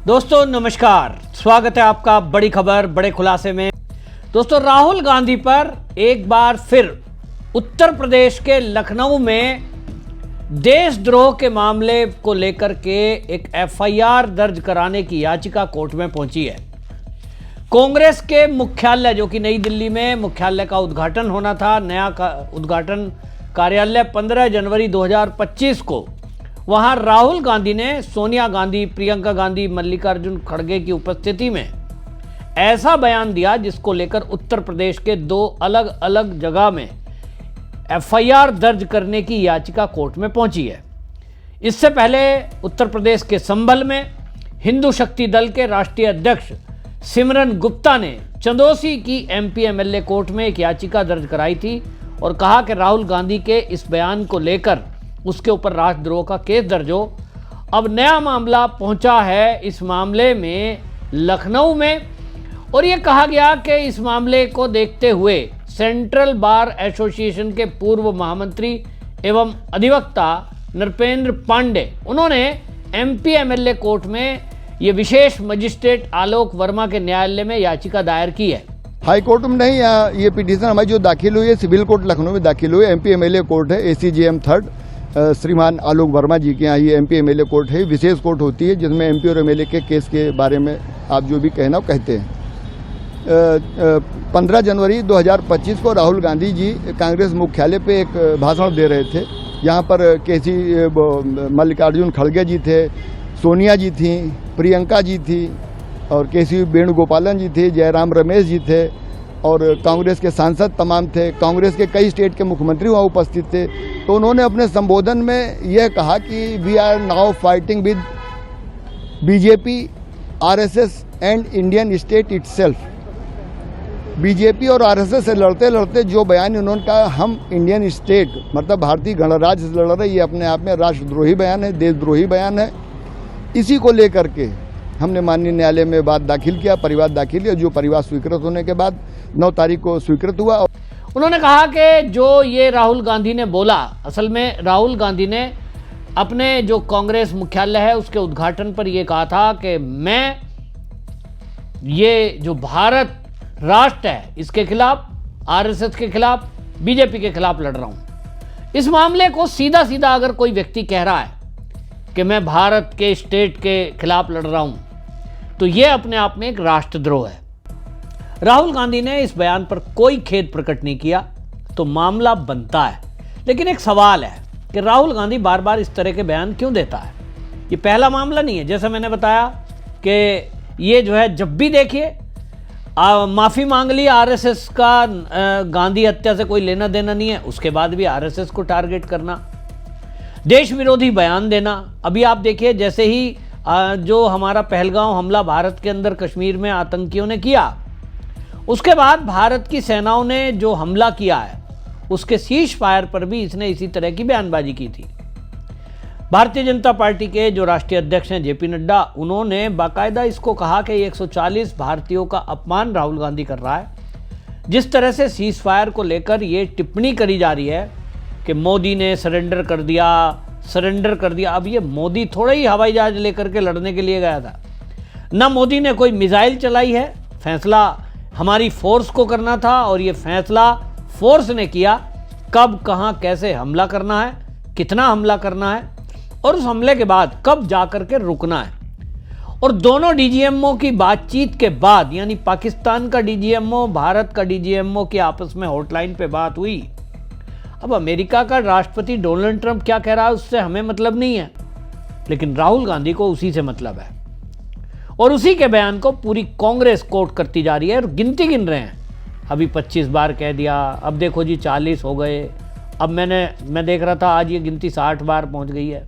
दोस्तों नमस्कार, स्वागत है आपका बड़ी खबर बड़े खुलासे में। दोस्तों, राहुल गांधी पर एक बार फिर उत्तर प्रदेश के लखनऊ में देशद्रोह के मामले को लेकर के एक एफआईआर दर्ज कराने की याचिका कोर्ट में पहुंची है। कांग्रेस के मुख्यालय, जो कि नई दिल्ली में मुख्यालय का उद्घाटन होना था, नया उद्घाटन कार्यालय 15 जनवरी 2025 को, वहां राहुल गांधी ने सोनिया गांधी, प्रियंका गांधी, मल्लिकार्जुन खड़गे की उपस्थिति में ऐसा बयान दिया जिसको लेकर उत्तर प्रदेश के दो अलग अलग जगह में एफआईआर दर्ज करने की याचिका कोर्ट में पहुंची है। इससे पहले उत्तर प्रदेश के संभल में हिंदू शक्ति दल के राष्ट्रीय अध्यक्ष सिमरन गुप्ता ने चंदौसी की एमपी एमएलए कोर्ट में एक याचिका दर्ज कराई थी और कहा कि राहुल गांधी के इस बयान को लेकर उसके ऊपर राष्ट्रद्रोह का केस दर्ज हो। अब नया मामला पहुंचा है इस मामले में लखनऊ में, और यह कहा गया कि इस मामले को देखते हुए सेंट्रल बार एसोसिएशन के पूर्व महामंत्री एवं अधिवक्ता नृपेंद्र पांडे, उन्होंने एमपी एमएलए कोर्ट में ये विशेष मजिस्ट्रेट आलोक वर्मा के न्यायालय में याचिका दायर की है। हाई कोर्ट में नहीं, ये पिटीशन हमारी जो दाखिल हुई है सिविल कोर्ट लखनऊ में दाखिल हुई है। एमपी एमएलए कोर्ट है, एसीजेएम 3 श्रीमान आलोक वर्मा जी के यहाँ ये एमपी एमएलए कोर्ट है। विशेष कोर्ट होती है जिसमें एमपी और एमएलए के केस के बारे में आप जो भी कहना कहते हैं। 15 जनवरी 2025 को राहुल गांधी जी कांग्रेस मुख्यालय पे एक भाषण दे रहे थे। यहाँ पर केसी मल्लिकार्जुन खड़गे जी थे, सोनिया जी थी, प्रियंका जी थी और केसी वेणुगोपालन जी थे, जयराम रमेश जी थे और कांग्रेस के सांसद तमाम थे। कांग्रेस के कई स्टेट के मुख्यमंत्री वहाँ उपस्थित थे। तो उन्होंने अपने संबोधन में यह कहा कि we are now fighting with BJP, RSS and Indian state itself. BJP और आरएसएस से लड़ते लड़ते जो बयान उन्होंने कहा, हम इंडियन स्टेट मतलब भारतीय गणराज्य से लड़ रहे, ये अपने आप में राष्ट्रद्रोही बयान है, देशद्रोही बयान है। इसी को लेकर के हमने माननीय न्यायालय में बात दाखिल किया, परिवाद दाखिल किया, जो परिवाद स्वीकृत होने के बाद 9 तारीख को स्वीकृत हुआ। उन्होंने कहा कि जो ये राहुल गांधी ने बोला, असल में राहुल गांधी ने अपने जो कांग्रेस मुख्यालय है उसके उद्घाटन पर यह कहा था कि मैं ये जो भारत राष्ट्र है इसके खिलाफ, आरएसएस के खिलाफ, बीजेपी के खिलाफ लड़ रहा हूं। इस मामले को सीधा सीधा अगर कोई व्यक्ति कह रहा है कि मैं भारत के स्टेट के खिलाफ लड़ रहा हूं, तो यह अपने आप में एक राष्ट्रद्रोह है। राहुल गांधी ने इस बयान पर कोई खेद प्रकट नहीं किया तो मामला बनता है। लेकिन एक सवाल है कि राहुल गांधी बार बार इस तरह के बयान क्यों देता है। ये पहला मामला नहीं है, जैसा मैंने बताया कि ये जो है जब भी देखिए माफी मांग ली आरएसएस का, गांधी हत्या से कोई लेना देना नहीं है, उसके बाद भी आरएसएस को टारगेट करना, देश विरोधी बयान देना। अभी आप देखिए, जैसे ही जो हमारा पहलगांव हमला भारत के अंदर कश्मीर में आतंकियों ने किया, उसके बाद भारत की सेनाओं ने जो हमला किया है उसके सीज फायर पर भी इसने इसी तरह की बयानबाजी की थी। भारतीय जनता पार्टी के जो राष्ट्रीय अध्यक्ष हैं जेपी नड्डा, उन्होंने बाकायदा इसको कहा कि 140 भारतीयों का अपमान राहुल गांधी कर रहा है। जिस तरह से सीज फायर को लेकर ये टिप्पणी करी जा रही है कि मोदी ने सरेंडर कर दिया। अब ये मोदी थोड़ा ही हवाई जहाज लेकर के लड़ने के लिए गया था, ना मोदी ने कोई मिसाइल चलाई है। फैसला हमारी फोर्स को करना था और ये फैसला फोर्स ने किया कब, कहां, कैसे हमला करना है, कितना हमला करना है और उस हमले के बाद कब जाकर के रुकना है। और दोनों डीजीएमओ की बातचीत के बाद, यानी पाकिस्तान का डीजीएमओ, भारत का डीजीएमओ की आपस में हॉटलाइन पे बात हुई। अब अमेरिका का राष्ट्रपति डोनाल्ड ट्रंप क्या कह रहा है उससे हमें मतलब नहीं है, लेकिन राहुल गांधी को उसी से मतलब है और उसी के बयान को पूरी कांग्रेस कोट करती जा रही है और गिनती गिन रहे हैं। अभी 25 बार कह दिया, अब देखो जी 40 हो गए। अब मैं देख रहा था आज ये गिनती 60 बार पहुंच गई है।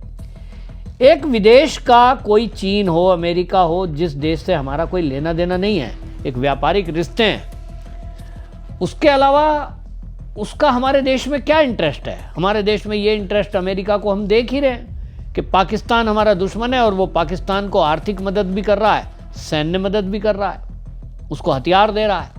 एक विदेश का कोई चीन हो, अमेरिका हो, जिस देश से हमारा कोई लेना देना नहीं है, एक व्यापारिक रिश्ते हैं, उसके अलावा उसका हमारे देश में क्या इंटरेस्ट है। हमारे देश में ये इंटरेस्ट अमेरिका को हम देख ही रहे हैं कि पाकिस्तान हमारा दुश्मन है और वो पाकिस्तान को आर्थिक मदद भी कर रहा है, सैन्य मदद भी कर रहा है, उसको हथियार दे रहा है।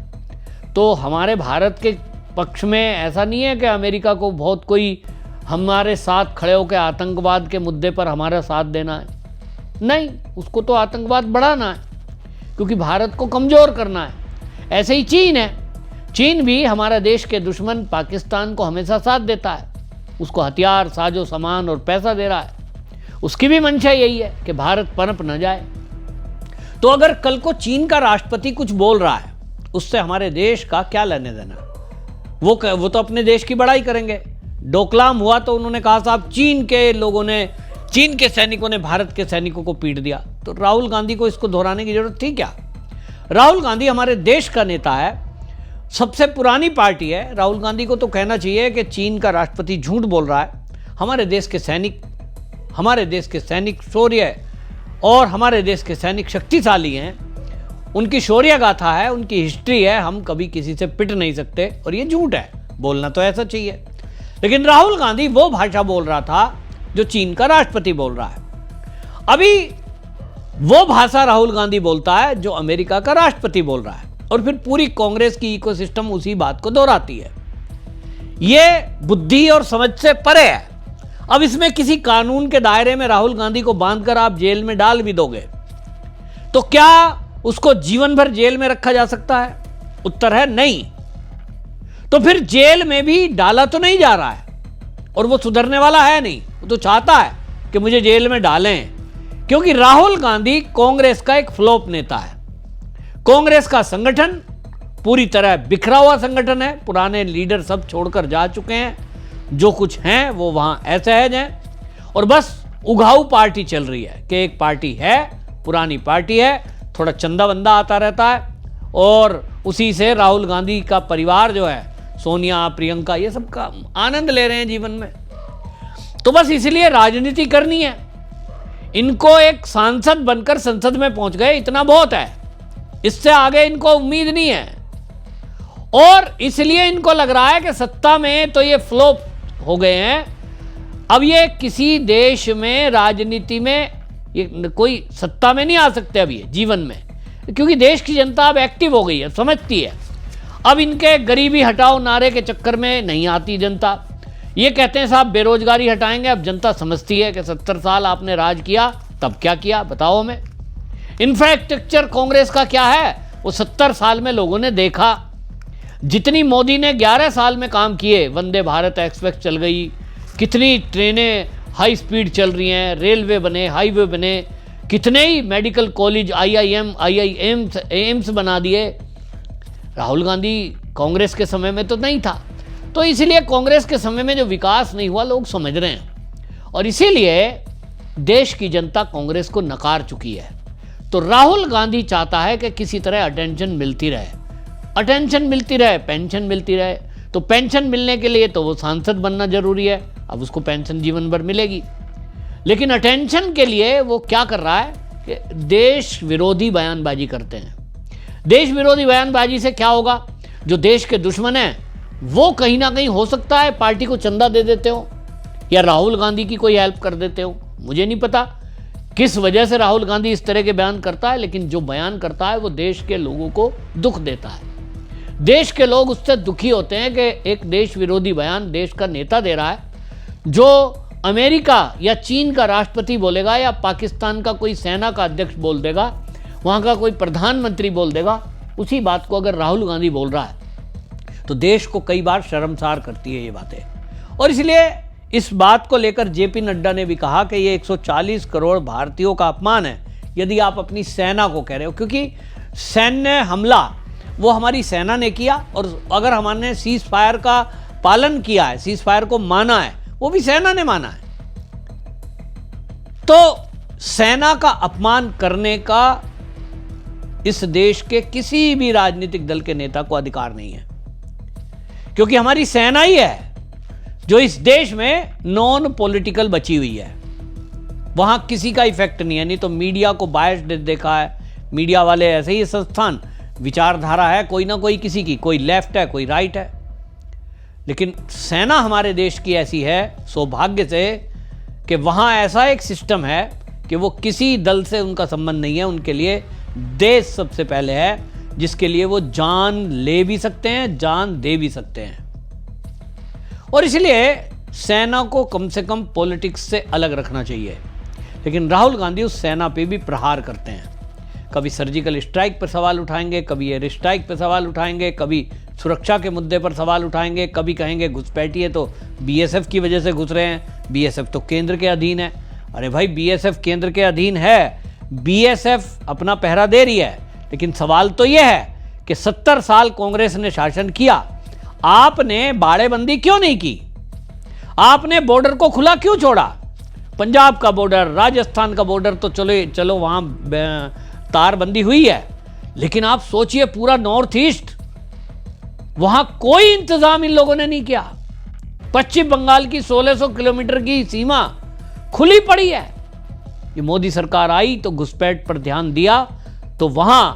तो हमारे भारत के पक्ष में ऐसा नहीं है कि अमेरिका को बहुत कोई हमारे साथ खड़े होकर आतंकवाद के मुद्दे पर हमारा साथ देना है। नहीं, उसको तो आतंकवाद बढ़ाना है, क्योंकि भारत को कमज़ोर करना है। ऐसे ही चीन है, चीन भी हमारा देश के दुश्मन पाकिस्तान को हमेशा साथ देता है, उसको हथियार, साजो सामान और पैसा दे रहा है। उसकी भी मंशा यही है कि भारत पनप न जाए। तो अगर कल को चीन का राष्ट्रपति कुछ बोल रहा है, उससे हमारे देश का क्या लेने देना? वो तो अपने देश की बड़ाई करेंगे। डोकलाम हुआ तो उन्होंने कहा साहब चीन के सैनिकों ने भारत के सैनिकों को पीट दिया। तो राहुल गांधी को इसको दोहराने की जरूरत थी क्या? राहुल गांधी हमारे देश का नेता है, सबसे पुरानी पार्टी है। राहुल गांधी को तो कहना चाहिए कि चीन का राष्ट्रपति झूठ बोल रहा है। हमारे देश के सैनिक शौर्य और हमारे देश के सैनिक शक्तिशाली हैं, उनकी शौर्य गाथा है, उनकी हिस्ट्री है, हम कभी किसी से पिट नहीं सकते। और ये झूठ है, बोलना तो ऐसा चाहिए। लेकिन राहुल गांधी वो भाषा बोल रहा था जो चीन का राष्ट्रपति बोल रहा है। अभी वो भाषा राहुल गांधी बोलता है जो अमेरिका का राष्ट्रपति बोल रहा है, और फिर पूरी कांग्रेस की इकोसिस्टम उसी बात को दोहराती है। ये बुद्धि और समझ से परे है। अब इसमें किसी कानून के दायरे में राहुल गांधी को बांधकर आप जेल में डाल भी दोगे तो क्या उसको जीवन भर जेल में रखा जा सकता है? उत्तर है नहीं। तो फिर जेल में भी डाला तो नहीं जा रहा है, और वो सुधरने वाला है नहीं। वो तो चाहता है कि मुझे जेल में डालें, क्योंकि राहुल गांधी कांग्रेस का एक फ्लॉप नेता है। कांग्रेस का संगठन पूरी तरह बिखरा हुआ संगठन है। पुराने लीडर सब छोड़कर जा चुके हैं, जो कुछ हैं वो वहां असहज हैं, और बस उघाऊ पार्टी चल रही है कि एक पार्टी है, पुरानी पार्टी है, थोड़ा चंदा वंदा आता रहता है, और उसी से राहुल गांधी का परिवार जो है, सोनिया, प्रियंका, ये सब का आनंद ले रहे हैं जीवन में। तो बस इसलिए राजनीति करनी है। इनको एक सांसद बनकर संसद में पहुंच गए, इतना बहुत है, इससे आगे इनको उम्मीद नहीं है। और इसलिए इनको लग रहा है कि सत्ता में तो ये फ्लॉप हो गए हैं, अब ये किसी देश में राजनीति में ये कोई सत्ता में नहीं आ सकते अब ये जीवन में, क्योंकि देश की जनता अब एक्टिव हो गई है, समझती है। अब इनके गरीबी हटाओ नारे के चक्कर में नहीं आती जनता। ये कहते हैं साहब बेरोजगारी हटाएंगे, अब जनता समझती है कि 70 साल आपने राज किया, तब क्या किया बताओ हमें। इंफ्रास्ट्रक्चर कांग्रेस का क्या है, वो 70 साल में लोगों ने देखा। जितनी मोदी ने 11 साल में काम किए, वंदे भारत एक्सप्रेस चल गई, कितनी ट्रेनें हाई स्पीड चल रही हैं, रेलवे बने, हाईवे बने, कितने ही मेडिकल कॉलेज, IIM, एम्स बना दिए। राहुल गांधी कांग्रेस के समय में तो नहीं था। तो इसीलिए कांग्रेस के समय में जो विकास नहीं हुआ लोग समझ रहे हैं, और इसीलिए देश की जनता कांग्रेस को नकार चुकी है। तो राहुल गांधी चाहता है कि किसी तरह अटेंशन मिलती रहे, पेंशन मिलती रहे। तो पेंशन मिलने के लिए तो वो सांसद बनना जरूरी है, अब उसको पेंशन जीवन भर मिलेगी। लेकिन अटेंशन के लिए वो क्या कर रहा है कि देश विरोधी बयानबाजी करते हैं। देश विरोधी बयानबाजी से क्या होगा, जो देश के दुश्मन हैं वो कहीं ना कहीं हो सकता है पार्टी को चंदा दे देते हो, या राहुल गांधी की कोई हेल्प कर देते हो। मुझे नहीं पता किस वजह से राहुल गांधी इस तरह के बयान करता है, लेकिन जो बयान करता है वो देश के लोगों को दुख देता है। देश के लोग उससे दुखी होते हैं कि एक देश विरोधी बयान देश का नेता दे रहा है, जो अमेरिका या चीन का राष्ट्रपति बोलेगा, या पाकिस्तान का कोई सेना का अध्यक्ष बोल देगा, वहाँ का कोई प्रधानमंत्री बोल देगा, उसी बात को अगर राहुल गांधी बोल रहा है तो देश को कई बार शर्मसार करती है ये बातें। और इसलिए इस बात को लेकर जेपी नड्डा ने भी कहा कि ये 140 करोड़ भारतीयों का अपमान है यदि आप अपनी सेना को कह रहे हो, क्योंकि सैन्य हमला वो हमारी सेना ने किया, और अगर हमने सीज फायर का पालन किया है, सीज फायर को माना है, वो भी सेना ने माना है। तो सेना का अपमान करने का इस देश के किसी भी राजनीतिक दल के नेता को अधिकार नहीं है, क्योंकि हमारी सेना ही है जो इस देश में नॉन पॉलिटिकल बची हुई है। वहां किसी का इफेक्ट नहीं है। नहीं तो मीडिया को बायस्ड देखा है, मीडिया वाले ऐसे ही संस्थान, विचारधारा है कोई ना कोई किसी की, कोई लेफ्ट है कोई राइट है, लेकिन सेना हमारे देश की ऐसी है सौभाग्य से कि वहां ऐसा एक सिस्टम है कि वो किसी दल से उनका संबंध नहीं है, उनके लिए देश सबसे पहले है, जिसके लिए वो जान ले भी सकते हैं, जान दे भी सकते हैं। और इसलिए सेना को कम से कम पॉलिटिक्स से अलग रखना चाहिए। लेकिन राहुल गांधी उस सेना पे भी प्रहार करते हैं। कभी सर्जिकल स्ट्राइक पर सवाल उठाएंगे, कभी एयर स्ट्राइक पर सवाल उठाएंगे, कभी सुरक्षा के मुद्दे पर सवाल उठाएंगे, कभी कहेंगे घुसपैठिए तो बीएसएफ की वजह से घुस रहे हैं, बीएसएफ तो केंद्र के अधीन है। अरे भाई, बीएसएफ केंद्र के अधीन है, बीएसएफ अपना पहरा दे रही है, लेकिन सवाल तो यह है कि 70 साल कांग्रेस ने शासन किया, आपने बाड़ेबंदी क्यों नहीं की? आपने बॉर्डर को खुला क्यों छोड़ा? पंजाब का बॉर्डर, राजस्थान का बॉर्डर तो चलो वहां तारबंदी हुई है, लेकिन आप सोचिए पूरा नॉर्थ ईस्ट, वहां कोई इंतजाम इन लोगों ने नहीं किया। पश्चिम बंगाल की 1600 किलोमीटर की सीमा खुली पड़ी है। ये मोदी सरकार आई तो घुसपैठ पर ध्यान दिया, तो वहां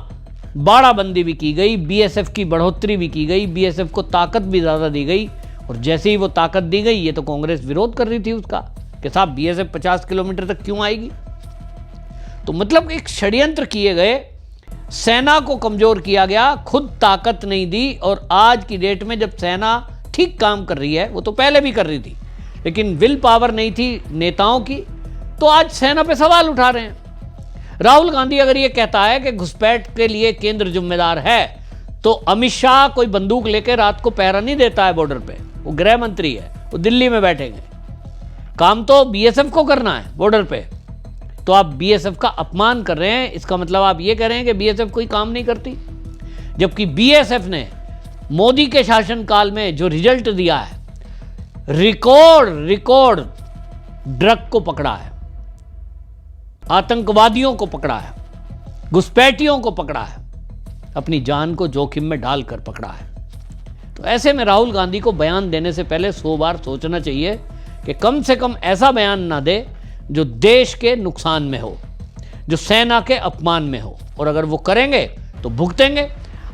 बाड़ाबंदी भी की गई, बीएसएफ की बढ़ोतरी भी की गई, बीएसएफ को ताकत भी ज्यादा दी गई। और जैसे ही वो ताकत दी गई, ये तो कांग्रेस विरोध कर रही थी उसका कि साहब बीएसएफ 50 किलोमीटर तक क्यों आएगी। तो मतलब एक षड्यंत्र किए गए, सेना को कमजोर किया गया, खुद ताकत नहीं दी। और आज की डेट में जब सेना ठीक काम कर रही है, वो तो पहले भी कर रही थी, लेकिन विल पावर नहीं थी नेताओं की, तो आज सेना पे सवाल उठा रहे हैं। राहुल गांधी अगर ये कहता है कि घुसपैठ के लिए केंद्र जिम्मेदार है, तो अमित शाह कोई बंदूक लेकर रात को पहरा नहीं देता है बॉर्डर पे, वो गृह मंत्री है, वो दिल्ली में बैठेंगे। काम तो बीएसएफ को करना है बॉर्डर पे, तो आप बीएसएफ का अपमान कर रहे हैं। इसका मतलब आप ये कह रहे हैं कि बीएसएफ कोई काम नहीं करती, जबकि बीएसएफ ने मोदी के शासनकाल में जो रिजल्ट दिया है, रिकॉर्ड ड्रग को पकड़ा है, आतंकवादियों को पकड़ा है, घुसपैठियों को पकड़ा है, अपनी जान को जोखिम में डालकर पकड़ा है। तो ऐसे में राहुल गांधी को बयान देने से पहले 100 बार सोचना चाहिए कि कम से कम ऐसा बयान ना दे जो देश के नुकसान में हो, जो सेना के अपमान में हो, और अगर वो करेंगे तो भुगतेंगे।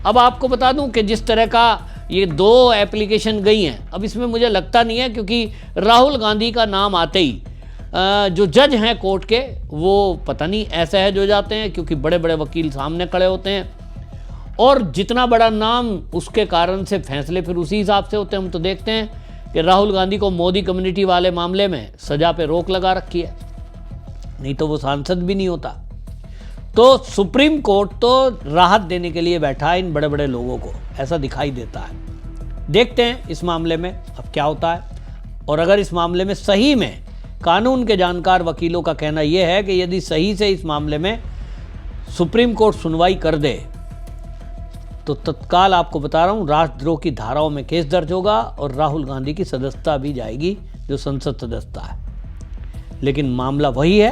अब आपको बता दूं कि जिस तरह का ये 2 एप्लीकेशन गई हैं, अब इसमें मुझे लगता नहीं है, क्योंकि राहुल गांधी का नाम आते ही जो जज हैं कोर्ट के, वो पता नहीं ऐसे है जो जाते हैं, क्योंकि बड़े बड़े वकील सामने खड़े होते हैं, और जितना बड़ा नाम उसके कारण से फैसले फिर उसी हिसाब से होते हैं। हम तो देखते हैं कि राहुल गांधी को मोदी कम्युनिटी वाले मामले में सजा पे रोक लगा रखी है, नहीं तो वो सांसद भी नहीं होता। तो सुप्रीम कोर्ट तो राहत देने के लिए बैठा है इन बड़े बड़े लोगों को, ऐसा दिखाई देता है। देखते हैं इस मामले में अब क्या होता है। और अगर इस मामले में सही में, कानून के जानकार वकीलों का कहना यह है कि यदि सही से इस मामले में सुप्रीम कोर्ट सुनवाई कर दे, तो तत्काल आपको बता रहा हूं, राष्ट्रद्रोह की धाराओं में केस दर्ज होगा और राहुल गांधी की सदस्यता भी जाएगी, जो संसद सदस्यता है। लेकिन मामला वही है,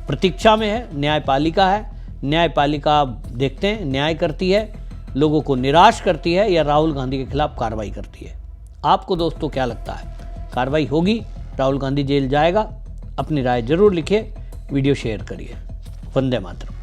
प्रतीक्षा में है, न्यायपालिका है। न्यायपालिका देखते हैं न्याय करती है, लोगों को निराश करती है, या राहुल गांधी के खिलाफ कार्रवाई करती है। आपको दोस्तों क्या लगता है, कार्रवाई होगी, राहुल गांधी जेल जाएगा? अपनी राय जरूर लिखिए, वीडियो शेयर करिए। वंदे मातरम।